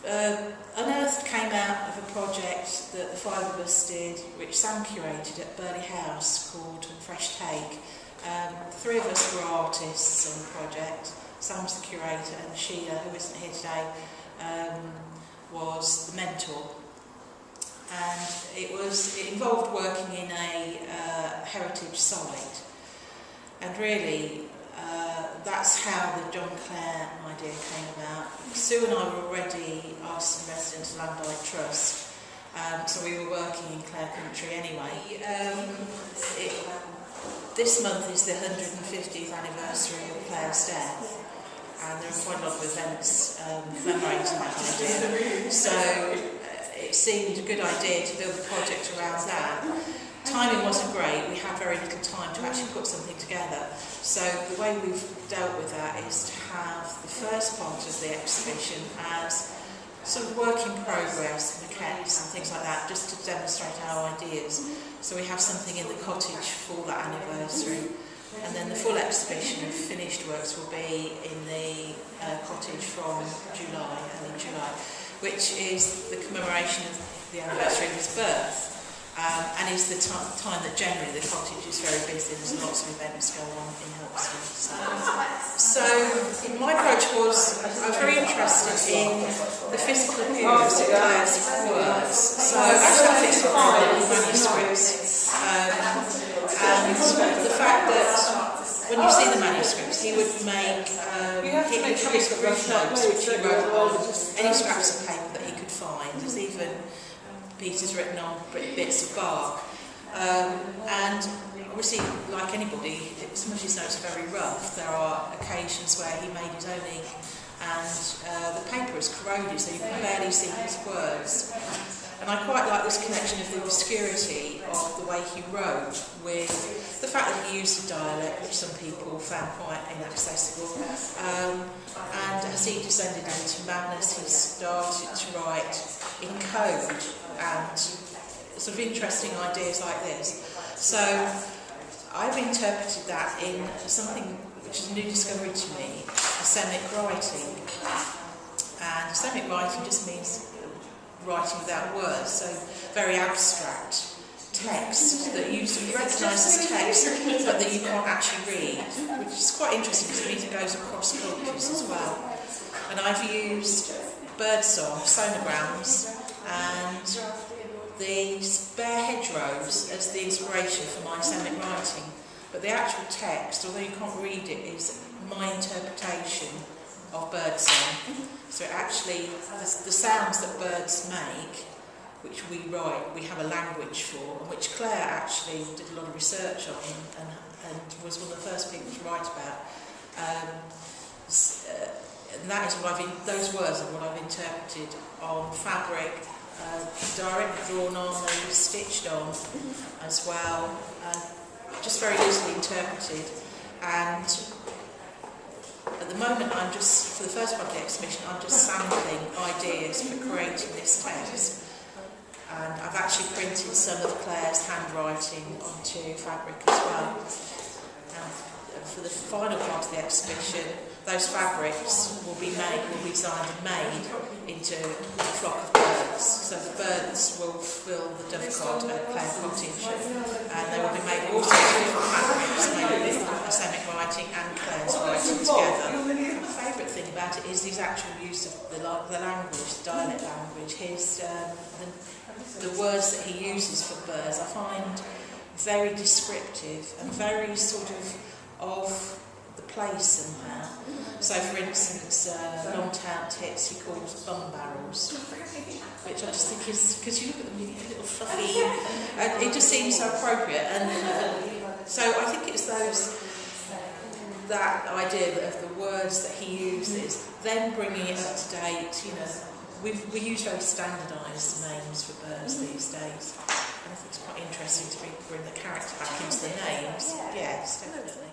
UnEarthed came out of a project that the five of us did, which Sam curated at Burley House, called Fresh Take. Three of us were artists on the project. Sam's the curator, and Sheila, who isn't here today, was the mentor. And it involved working in a heritage site. And really, that's how the John Clare idea came about. Sue and I were already artists and residents of Land by Trust, so we were working in Clare country anyway. This month is the 150th anniversary of Clare's death, and there are quite a lot of events commemorating that idea. So it seemed a good idea to build a project around that. Timing wasn't great, we had very little time to actually put something together. So the way we've dealt with that is to have the first part of the exhibition as sort of work in progress, maquettes and things like that, just to demonstrate our ideas. So we have something in the cottage for that anniversary. And then the full exhibition of finished works will be in the cottage from early July, which is the commemoration of the anniversary of his birth. And is the time that generally the cottage is very busy. There's lots of events going on in Helpsford. So my approach was, I was very interested in the physical appearance of Clare's works. So actually I fixed it with manuscripts. And the fact that when you see the manuscripts, he would make rough notes which he wrote on any scraps of paper that he could find. There's even pieces written on bits of bark, and obviously, like anybody, some of his notes are very rough. There are occasions where he made his own ink, and the paper is corroded, so you can barely see his words. And I quite like this connection of the obscurity of the way he wrote with the fact that he used a dialect which some people found quite inaccessible. And as he descended into madness, he started to write in code and sort of interesting ideas like this. So I've interpreted that in something which is a new discovery to me, asemic writing. And asemic writing just means writing without words, so very abstract text that you recognise as text but that you can't actually read, which is quite interesting because it means it goes across cultures as well. And I've used birdsong, sonograms, and the bare hedgerows as the inspiration for my asemic writing. But the actual text, although you can't read it, is my interpretation of birdsong. So it actually, the sounds that birds make, which we write, we have a language for, and which Clare actually did a lot of research on and was one of the first people to write about. And that is what those words are what I've interpreted on fabric, directly drawn on and stitched on as well, just very easily interpreted. And at the moment, I'm just, for the first part of the exhibition, I'm just sampling ideas for creating this text. And I've actually printed some of Clare's handwriting onto fabric as well. And for the final part of the exhibition, those fabrics will be designed and made into a flock of birds. So the birds will fill the dovecot at Clare Cottage, and they will be made also different fabrics, made with asemic writing and Clare's writing together. My favourite thing about it is his actual use of the language, the dialect language. The words that he uses for birds I find very descriptive and very sort of the place somehow. So for instance, long-tailed tits he calls bum barrels, which I just think is, because you look at them, you get a little fluffy, and it just seems so appropriate. And so I think it's that idea of the words that he uses, then bringing it up to date. You know, we use very standardised names for birds these days, and I think it's quite interesting to bring the character back into the names. Yes, definitely.